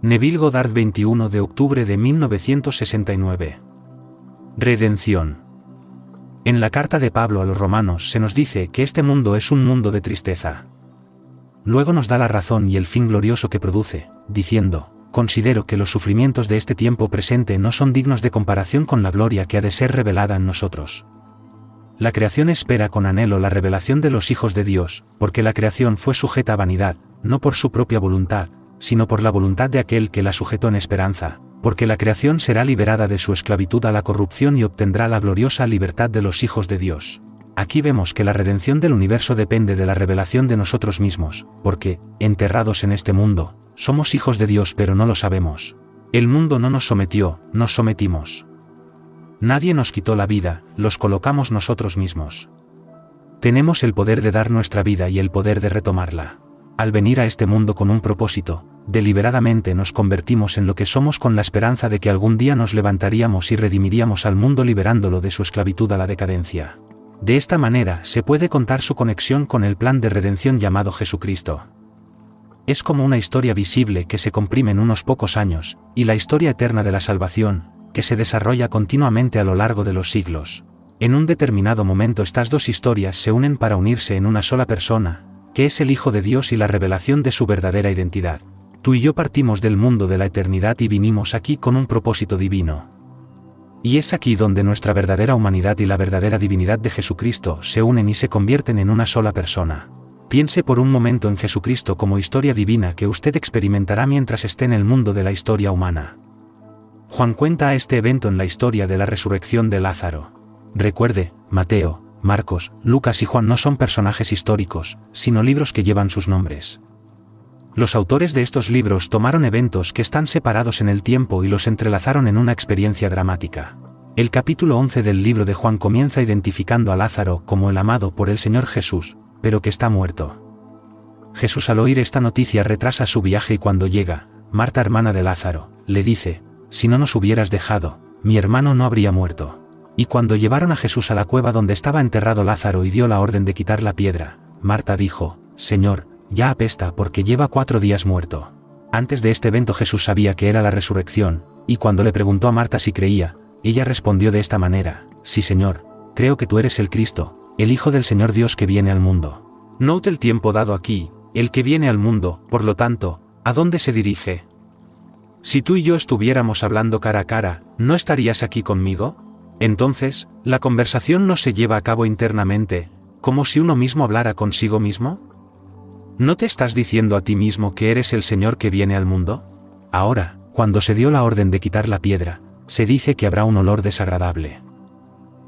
Neville Goddard, 21 de octubre de 1969. Redención. En la carta de Pablo a los romanos se nos dice que este mundo es un mundo de tristeza. Luego nos da la razón y el fin glorioso que produce, diciendo: considero que los sufrimientos de este tiempo presente no son dignos de comparación con la gloria que ha de ser revelada en nosotros. La creación espera con anhelo la revelación de los hijos de Dios, porque la creación fue sujeta a vanidad, no por su propia voluntad, sino por la voluntad de aquel que la sujetó en esperanza, porque la creación será liberada de su esclavitud a la corrupción y obtendrá la gloriosa libertad de los hijos de Dios. Aquí vemos que la redención del universo depende de la revelación de nosotros mismos, porque, enterrados en este mundo, somos hijos de Dios pero no lo sabemos. El mundo no nos sometió, nos sometimos. Nadie nos quitó la vida, los colocamos nosotros mismos. Tenemos el poder de dar nuestra vida y el poder de retomarla. Al venir a este mundo con un propósito, deliberadamente nos convertimos en lo que somos con la esperanza de que algún día nos levantaríamos y redimiríamos al mundo liberándolo de su esclavitud a la decadencia. De esta manera se puede contar su conexión con el plan de redención llamado Jesucristo. Es como una historia visible que se comprime en unos pocos años, y la historia eterna de la salvación, que se desarrolla continuamente a lo largo de los siglos. En un determinado momento estas dos historias se unen para unirse en una sola persona, que es el Hijo de Dios y la revelación de su verdadera identidad. Tú y yo partimos del mundo de la eternidad y vinimos aquí con un propósito divino. Y es aquí donde nuestra verdadera humanidad y la verdadera divinidad de Jesucristo se unen y se convierten en una sola persona. Piense por un momento en Jesucristo como historia divina que usted experimentará mientras esté en el mundo de la historia humana. Juan cuenta este evento en la historia de la resurrección de Lázaro. Recuerde, Mateo, Marcos, Lucas y Juan no son personajes históricos, sino libros que llevan sus nombres. Los autores de estos libros tomaron eventos que están separados en el tiempo y los entrelazaron en una experiencia dramática. El capítulo 11 del libro de Juan comienza identificando a Lázaro como el amado por el Señor Jesús, pero que está muerto. Jesús, al oír esta noticia, retrasa su viaje y cuando llega, Marta, hermana de Lázaro, le dice: si no nos hubieras dejado, mi hermano no habría muerto. Y cuando llevaron a Jesús a la cueva donde estaba enterrado Lázaro y dio la orden de quitar la piedra, Marta dijo: Señor, ya apesta porque lleva 4 días muerto. Antes de este evento Jesús sabía que era la resurrección, y cuando le preguntó a Marta si creía, ella respondió de esta manera: sí, Señor, creo que tú eres el Cristo, el Hijo del Señor Dios que viene al mundo. Note el tiempo dado aquí, el que viene al mundo, por lo tanto, ¿a dónde se dirige? Si tú y yo estuviéramos hablando cara a cara, ¿no estarías aquí conmigo? Entonces, ¿la conversación no se lleva a cabo internamente, como si uno mismo hablara consigo mismo? ¿No te estás diciendo a ti mismo que eres el Señor que viene al mundo? Ahora, cuando se dio la orden de quitar la piedra, se dice que habrá un olor desagradable.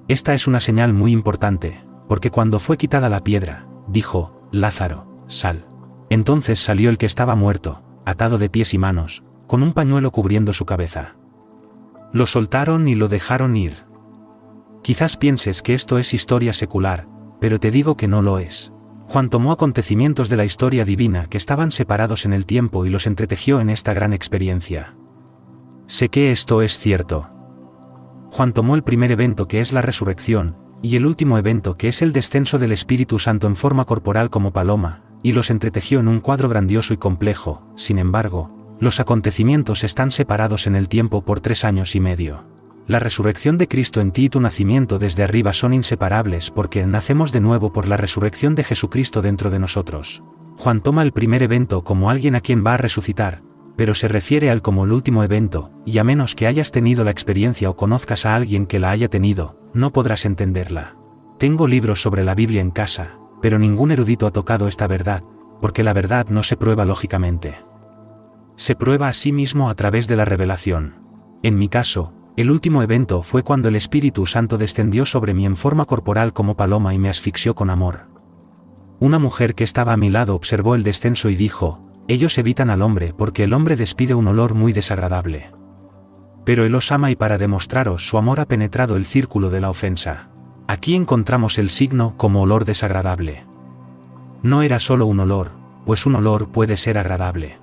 Esta es una señal muy importante, porque cuando fue quitada la piedra, dijo: Lázaro, sal. Entonces salió el que estaba muerto, atado de pies y manos, con un pañuelo cubriendo su cabeza. Lo soltaron y lo dejaron ir. Quizás pienses que esto es historia secular, pero te digo que no lo es. Juan tomó acontecimientos de la historia divina que estaban separados en el tiempo y los entretejió en esta gran experiencia. Sé que esto es cierto. Juan tomó el primer evento, que es la resurrección, y el último evento, que es el descenso del Espíritu Santo en forma corporal como paloma, y los entretejió en un cuadro grandioso y complejo. Sin embargo, los acontecimientos están separados en el tiempo por 3 años y medio. La resurrección de Cristo en ti y tu nacimiento desde arriba son inseparables porque nacemos de nuevo por la resurrección de Jesucristo dentro de nosotros. Juan toma el primer evento como alguien a quien va a resucitar, pero se refiere al como el último evento, y a menos que hayas tenido la experiencia o conozcas a alguien que la haya tenido, no podrás entenderla. Tengo libros sobre la Biblia en casa, pero ningún erudito ha tocado esta verdad, porque la verdad no se prueba lógicamente. Se prueba a sí mismo a través de la revelación. En mi caso, el último evento fue cuando el Espíritu Santo descendió sobre mí en forma corporal como paloma y me asfixió con amor. Una mujer que estaba a mi lado observó el descenso y dijo: ellos evitan al hombre porque el hombre despide un olor muy desagradable. Pero Él os ama y para demostraros su amor ha penetrado el círculo de la ofensa. Aquí encontramos el signo como olor desagradable. No era solo un olor, pues un olor puede ser agradable.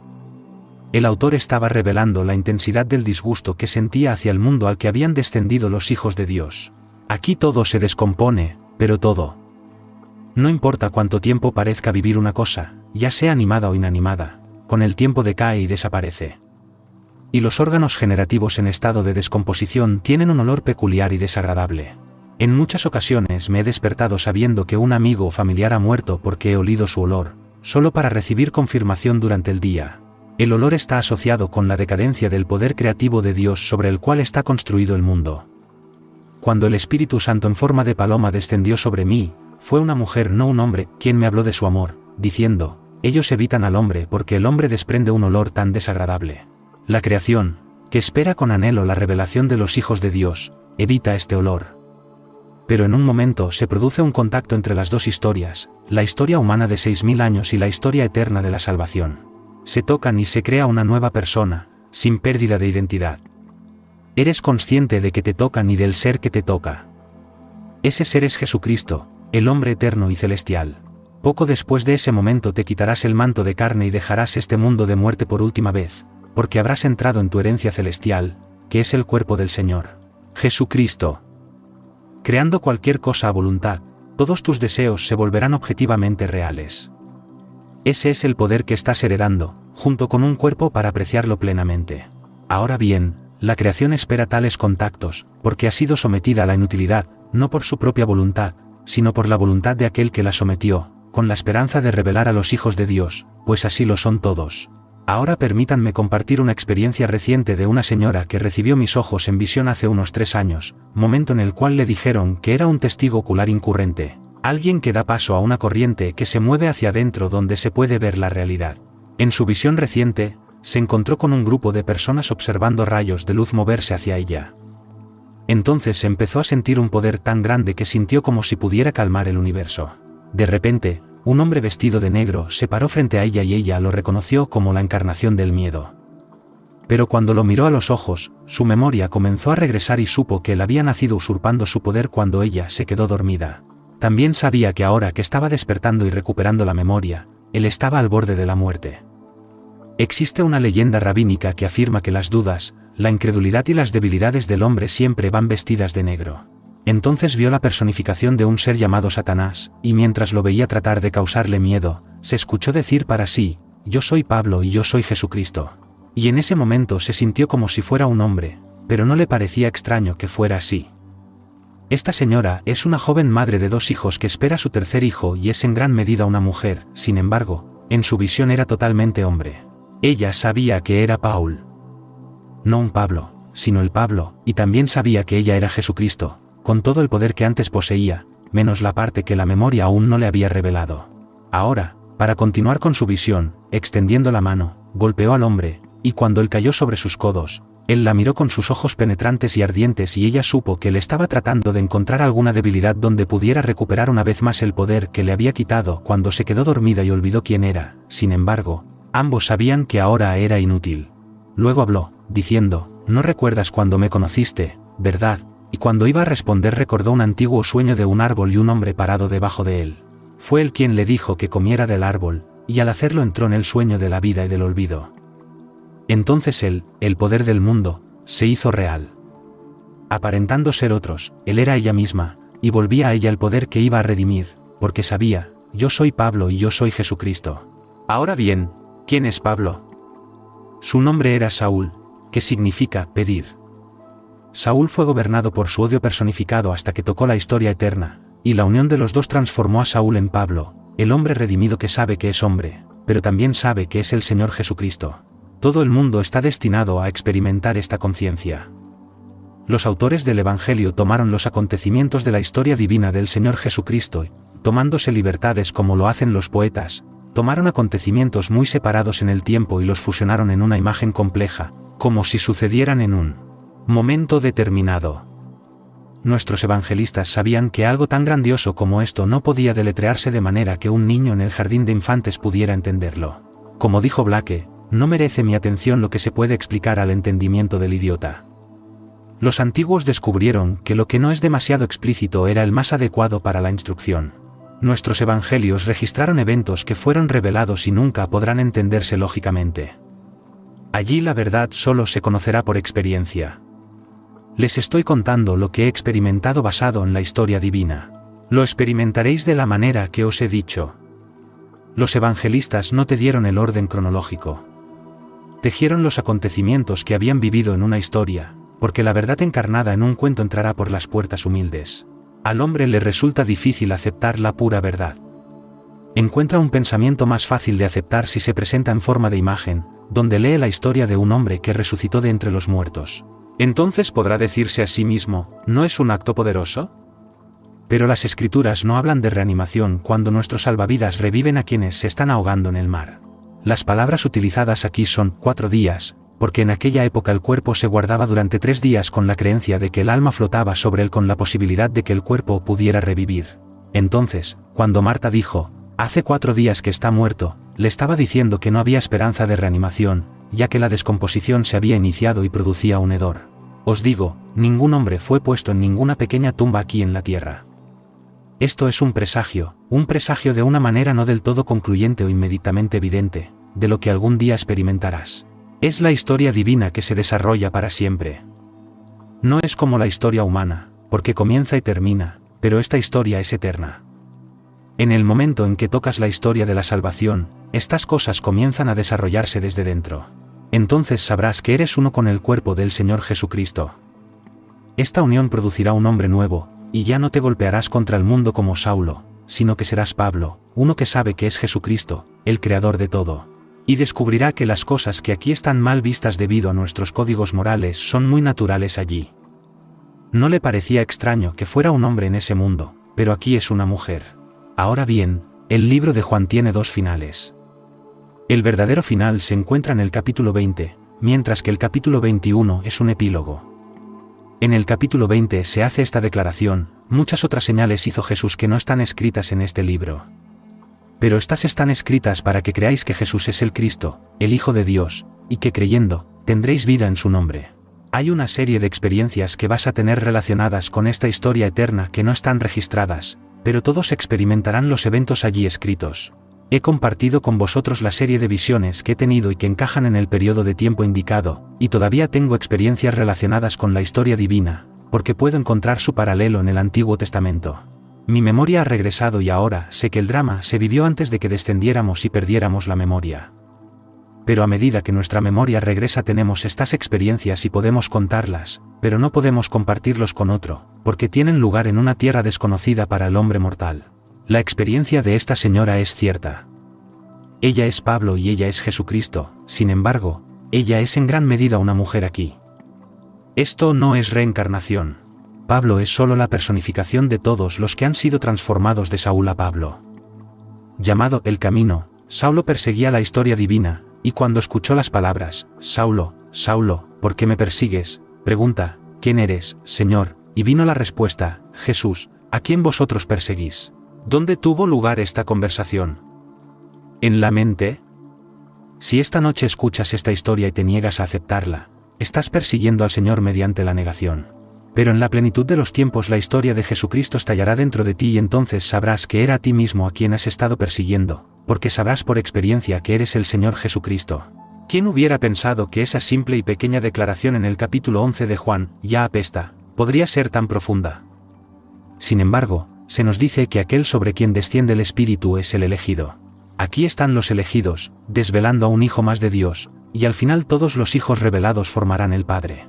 El autor estaba revelando la intensidad del disgusto que sentía hacia el mundo al que habían descendido los hijos de Dios. Aquí todo se descompone, pero todo. No importa cuánto tiempo parezca vivir una cosa, ya sea animada o inanimada, con el tiempo decae y desaparece. y los órganos generativos en estado de descomposición tienen un olor peculiar y desagradable. En muchas ocasiones me he despertado sabiendo que un amigo o familiar ha muerto porque he olido su olor, solo para recibir confirmación durante el día. El olor está asociado con la decadencia del poder creativo de Dios sobre el cual está construido el mundo. Cuando el Espíritu Santo en forma de paloma descendió sobre mí, fue una mujer, no un hombre, quien me habló de su amor, diciendo: ellos evitan al hombre porque el hombre desprende un olor tan desagradable. La creación, que espera con anhelo la revelación de los hijos de Dios, evita este olor. Pero en un momento se produce un contacto entre las dos historias, la historia humana de 6000 años y la historia eterna de la salvación. Se tocan y se crea una nueva persona, sin pérdida de identidad. Eres consciente de que te tocan y del ser que te toca. Ese ser es Jesucristo, el hombre eterno y celestial. Poco después de ese momento te quitarás el manto de carne y dejarás este mundo de muerte por última vez, porque habrás entrado en tu herencia celestial, que es el cuerpo del Señor, Jesucristo. Creando cualquier cosa a voluntad, todos tus deseos se volverán objetivamente reales. Ese es el poder que estás heredando, junto con un cuerpo para apreciarlo plenamente. Ahora bien, la creación espera tales contactos, porque ha sido sometida a la inutilidad, no por su propia voluntad, sino por la voluntad de aquel que la sometió, con la esperanza de revelar a los hijos de Dios, pues así lo son todos. Ahora permítanme compartir una experiencia reciente de una señora que recibió mis ojos en visión hace unos 3 años, momento en el cual le dijeron que era un testigo ocular incurrente, alguien que da paso a una corriente que se mueve hacia adentro donde se puede ver la realidad. En su visión reciente, se encontró con un grupo de personas observando rayos de luz moverse hacia ella. Entonces empezó a sentir un poder tan grande que sintió como si pudiera calmar el universo. De repente, un hombre vestido de negro se paró frente a ella y ella lo reconoció como la encarnación del miedo. Pero cuando lo miró a los ojos, su memoria comenzó a regresar y supo que él había nacido usurpando su poder cuando ella se quedó dormida. También sabía que ahora que estaba despertando y recuperando la memoria, él estaba al borde de la muerte. Existe una leyenda rabínica que afirma que las dudas, la incredulidad y las debilidades del hombre siempre van vestidas de negro. Entonces vio la personificación de un ser llamado Satanás, y mientras lo veía tratar de causarle miedo, se escuchó decir para sí: yo soy Pablo y yo soy Jesucristo. Y en ese momento se sintió como si fuera un hombre, pero no le parecía extraño que fuera así. Esta señora es una joven madre de 2 hijos que espera su tercer hijo y es en gran medida una mujer, sin embargo, en su visión era totalmente hombre. Ella sabía que era Paul. No un Pablo, sino el Pablo, y también sabía que ella era Jesucristo, con todo el poder que antes poseía, menos la parte que la memoria aún no le había revelado. Ahora, para continuar con su visión, extendiendo la mano, golpeó al hombre, y cuando él cayó sobre sus codos, él la miró con sus ojos penetrantes y ardientes y ella supo que él estaba tratando de encontrar alguna debilidad donde pudiera recuperar una vez más el poder que le había quitado cuando se quedó dormida y olvidó quién era. Sin embargo, ambos sabían que ahora era inútil. Luego habló, diciendo: no recuerdas cuando me conociste, ¿verdad? Y cuando iba a responder recordó un antiguo sueño de un árbol y un hombre parado debajo de él. Fue él quien le dijo que comiera del árbol, y al hacerlo entró en el sueño de la vida y del olvido. Entonces él, el poder del mundo, se hizo real. Aparentando ser otros, él era ella misma, y volvía a ella el poder que iba a redimir, porque sabía: yo soy Pablo y yo soy Jesucristo. Ahora bien, ¿quién es Pablo? Su nombre era Saúl, que significa pedir. Saúl fue gobernado por su odio personificado hasta que tocó la historia eterna, y la unión de los dos transformó a Saúl en Pablo, el hombre redimido que sabe que es hombre, pero también sabe que es el Señor Jesucristo. Todo el mundo está destinado a experimentar esta conciencia. Los autores del Evangelio tomaron los acontecimientos de la historia divina del Señor Jesucristo y, tomándose libertades como lo hacen los poetas, tomaron acontecimientos muy separados en el tiempo y los fusionaron en una imagen compleja, como si sucedieran en un momento determinado. Nuestros evangelistas sabían que algo tan grandioso como esto no podía deletrearse de manera que un niño en el jardín de infantes pudiera entenderlo. Como dijo Blake, no merece mi atención lo que se puede explicar al entendimiento del idiota. Los antiguos descubrieron que lo que no es demasiado explícito era el más adecuado para la instrucción. Nuestros evangelios registraron eventos que fueron revelados y nunca podrán entenderse lógicamente. Allí la verdad solo se conocerá por experiencia. Les estoy contando lo que he experimentado basado en la historia divina. Lo experimentaréis de la manera que os he dicho. Los evangelistas no te dieron el orden cronológico. Tejieron los acontecimientos que habían vivido en una historia, porque la verdad encarnada en un cuento entrará por las puertas humildes. Al hombre le resulta difícil aceptar la pura verdad. Encuentra un pensamiento más fácil de aceptar si se presenta en forma de imagen, donde lee la historia de un hombre que resucitó de entre los muertos. Entonces podrá decirse a sí mismo, ¿no es un acto poderoso? Pero las escrituras no hablan de reanimación cuando nuestros salvavidas reviven a quienes se están ahogando en el mar. Las palabras utilizadas aquí son 4 días, porque en aquella época el cuerpo se guardaba durante 3 días con la creencia de que el alma flotaba sobre él con la posibilidad de que el cuerpo pudiera revivir. Entonces, cuando Marta dijo, hace 4 días que está muerto, le estaba diciendo que no había esperanza de reanimación, ya que la descomposición se había iniciado y producía un hedor. Os digo, ningún hombre fue puesto en ninguna pequeña tumba aquí en la tierra. Esto es un presagio de una manera no del todo concluyente o inmediatamente evidente, de lo que algún día experimentarás. Es la historia divina que se desarrolla para siempre. No es como la historia humana, porque comienza y termina, pero esta historia es eterna. En el momento en que tocas la historia de la salvación, estas cosas comienzan a desarrollarse desde dentro. Entonces sabrás que eres uno con el cuerpo del Señor Jesucristo. Esta unión producirá un hombre nuevo, y ya no te golpearás contra el mundo como Saulo, sino que serás Pablo, uno que sabe que es Jesucristo, el creador de todo. Y descubrirá que las cosas que aquí están mal vistas debido a nuestros códigos morales son muy naturales allí. No le parecía extraño que fuera un hombre en ese mundo, pero aquí es una mujer. Ahora bien, el libro de Juan tiene 2 finales. El verdadero final se encuentra en el capítulo 20, mientras que el capítulo 21 es un epílogo. En el capítulo 20 se hace esta declaración, muchas otras señales hizo Jesús que no están escritas en este libro. Pero estas están escritas para que creáis que Jesús es el Cristo, el Hijo de Dios, y que creyendo, tendréis vida en su nombre. Hay una serie de experiencias que vas a tener relacionadas con esta historia eterna que no están registradas, pero todos experimentarán los eventos allí escritos. He compartido con vosotros la serie de visiones que he tenido y que encajan en el periodo de tiempo indicado, y todavía tengo experiencias relacionadas con la historia divina, porque puedo encontrar su paralelo en el Antiguo Testamento. Mi memoria ha regresado y ahora sé que el drama se vivió antes de que descendiéramos y perdiéramos la memoria. Pero a medida que nuestra memoria regresa tenemos estas experiencias y podemos contarlas, pero no podemos compartirlos con otro, porque tienen lugar en una tierra desconocida para el hombre mortal. La experiencia de esta señora es cierta. Ella es Pablo y ella es Jesucristo, sin embargo, ella es en gran medida una mujer aquí. Esto no es reencarnación. Pablo es solo la personificación de todos los que han sido transformados de Saúl a Pablo. Llamado el Camino, Saulo perseguía la historia divina, y cuando escuchó las palabras, Saulo, Saulo, ¿por qué me persigues?, pregunta, ¿quién eres, Señor? Y vino la respuesta, Jesús, ¿a quién vosotros perseguís? ¿Dónde tuvo lugar esta conversación? ¿En la mente? Si esta noche escuchas esta historia y te niegas a aceptarla, estás persiguiendo al Señor mediante la negación. Pero en la plenitud de los tiempos la historia de Jesucristo estallará dentro de ti y entonces sabrás que era a ti mismo a quien has estado persiguiendo, porque sabrás por experiencia que eres el Señor Jesucristo. ¿Quién hubiera pensado que esa simple y pequeña declaración en el capítulo 11 de Juan, ya apesta, podría ser tan profunda? Sin embargo, se nos dice que aquel sobre quien desciende el Espíritu es el elegido. Aquí están los elegidos, desvelando a un hijo más de Dios, y al final todos los hijos revelados formarán el Padre.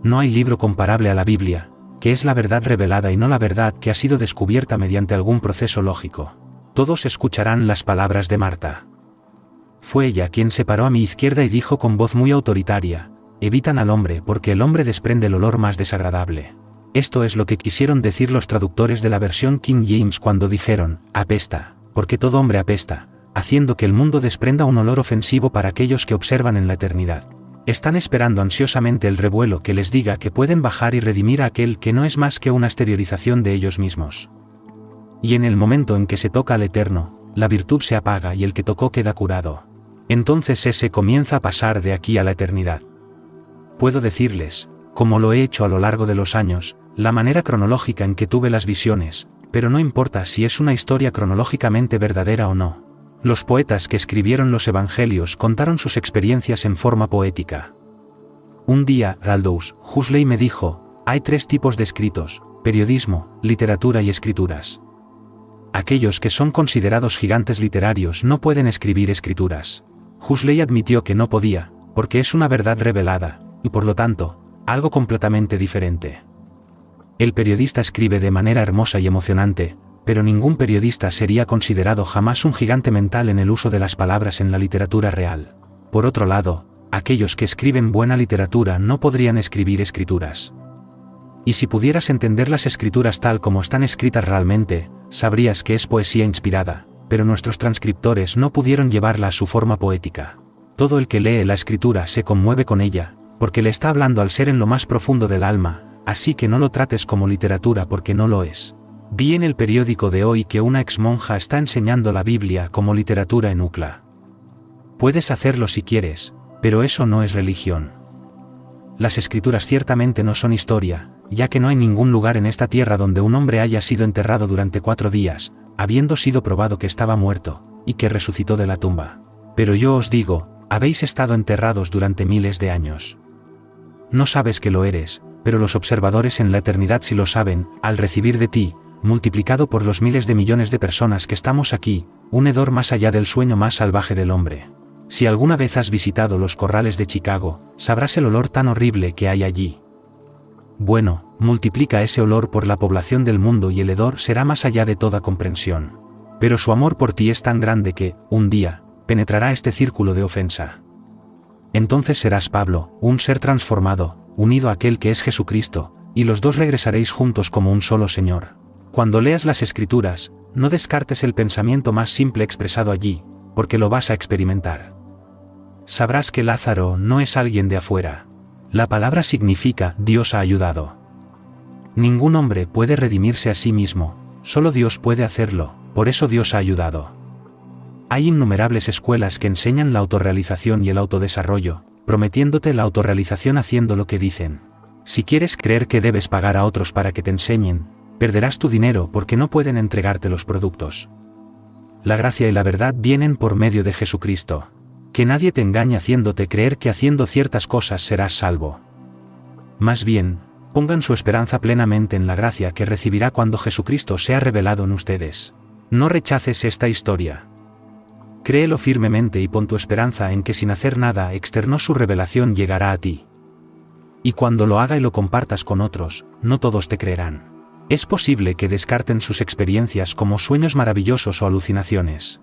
No hay libro comparable a la Biblia, que es la verdad revelada y no la verdad que ha sido descubierta mediante algún proceso lógico. Todos escucharán las palabras de Marta. Fue ella quien se paró a mi izquierda y dijo con voz muy autoritaria, evitan al hombre porque el hombre desprende el olor más desagradable. Esto es lo que quisieron decir los traductores de la versión King James cuando dijeron, apesta, porque todo hombre apesta, haciendo que el mundo desprenda un olor ofensivo para aquellos que observan en la eternidad. Están esperando ansiosamente el revuelo que les diga que pueden bajar y redimir a aquel que no es más que una exteriorización de ellos mismos. Y en el momento en que se toca al Eterno, la virtud se apaga y el que tocó queda curado. Entonces ese comienza a pasar de aquí a la eternidad. Puedo decirles, como lo he hecho a lo largo de los años, la manera cronológica en que tuve las visiones, pero no importa si es una historia cronológicamente verdadera o no. Los poetas que escribieron los evangelios contaron sus experiencias en forma poética. Un día, Aldous Huxley me dijo, hay 3 tipos de escritos, periodismo, literatura y escrituras. Aquellos que son considerados gigantes literarios no pueden escribir escrituras. Huxley admitió que no podía, porque es una verdad revelada, y por lo tanto, algo completamente diferente. El periodista escribe de manera hermosa y emocionante, pero ningún periodista sería considerado jamás un gigante mental en el uso de las palabras en la literatura real. Por otro lado, aquellos que escriben buena literatura no podrían escribir escrituras. Y si pudieras entender las escrituras tal como están escritas realmente, sabrías que es poesía inspirada, pero nuestros transcriptores no pudieron llevarla a su forma poética. Todo el que lee la escritura se conmueve con ella, porque le está hablando al ser en lo más profundo del alma, así que no lo trates como literatura porque no lo es. Vi en el periódico de hoy que una exmonja está enseñando la Biblia como literatura en UCLA. Puedes hacerlo si quieres, pero eso no es religión. Las escrituras ciertamente no son historia, ya que no hay ningún lugar en esta tierra donde un hombre haya sido enterrado durante 4 días, habiendo sido probado que estaba muerto, y que resucitó de la tumba. Pero yo os digo, habéis estado enterrados durante miles de años. No sabes que lo eres, pero los observadores en la eternidad sí lo saben, al recibir de ti, multiplicado por los miles de millones de personas que estamos aquí, un hedor más allá del sueño más salvaje del hombre. Si alguna vez has visitado los corrales de Chicago, sabrás el olor tan horrible que hay allí. Bueno, multiplica ese olor por la población del mundo y el hedor será más allá de toda comprensión. Pero su amor por ti es tan grande que, un día, penetrará este círculo de ofensa. Entonces serás Pablo, un ser transformado, unido a aquel que es Jesucristo, y los dos regresaréis juntos como un solo Señor. Cuando leas las Escrituras, no descartes el pensamiento más simple expresado allí, porque lo vas a experimentar. Sabrás que Lázaro no es alguien de afuera. La palabra significa Dios ha ayudado. Ningún hombre puede redimirse a sí mismo, solo Dios puede hacerlo, por eso Dios ha ayudado. Hay innumerables escuelas que enseñan la autorrealización y el autodesarrollo, prometiéndote la autorrealización haciendo lo que dicen. Si quieres creer que debes pagar a otros para que te enseñen, perderás tu dinero porque no pueden entregarte los productos. La gracia y la verdad vienen por medio de Jesucristo. Que nadie te engañe haciéndote creer que haciendo ciertas cosas serás salvo. Más bien, pongan su esperanza plenamente en la gracia que recibirá cuando Jesucristo sea revelado en ustedes. No rechaces esta historia. Créelo firmemente y pon tu esperanza en que sin hacer nada externo su revelación llegará a ti. Y cuando lo haga y lo compartas con otros, no todos te creerán. Es posible que descarten sus experiencias como sueños maravillosos o alucinaciones.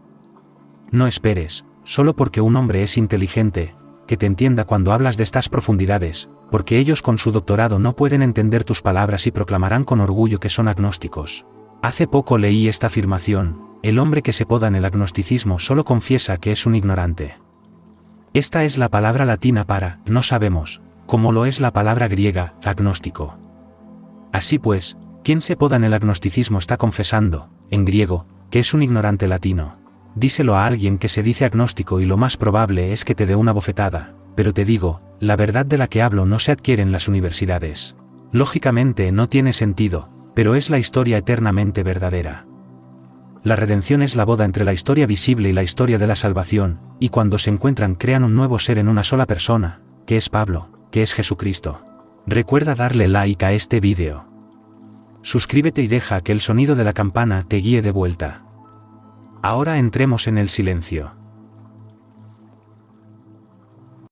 No esperes, solo porque un hombre es inteligente, que te entienda cuando hablas de estas profundidades, porque ellos con su doctorado no pueden entender tus palabras y proclamarán con orgullo que son agnósticos. Hace poco leí esta afirmación: el hombre que se poda en el agnosticismo solo confiesa que es un ignorante. Esta es la palabra latina para no sabemos, como lo es la palabra griega, agnóstico. Así pues, quien se poda en el agnosticismo está confesando, en griego, que es un ignorante latino. Díselo a alguien que se dice agnóstico y lo más probable es que te dé una bofetada, pero te digo, la verdad de la que hablo no se adquiere en las universidades. Lógicamente no tiene sentido, pero es la historia eternamente verdadera. La redención es la boda entre la historia visible y la historia de la salvación, y cuando se encuentran crean un nuevo ser en una sola persona, que es Pablo, que es Jesucristo. Recuerda darle like a este vídeo. Suscríbete y deja que el sonido de la campana te guíe de vuelta. Ahora entremos en el silencio.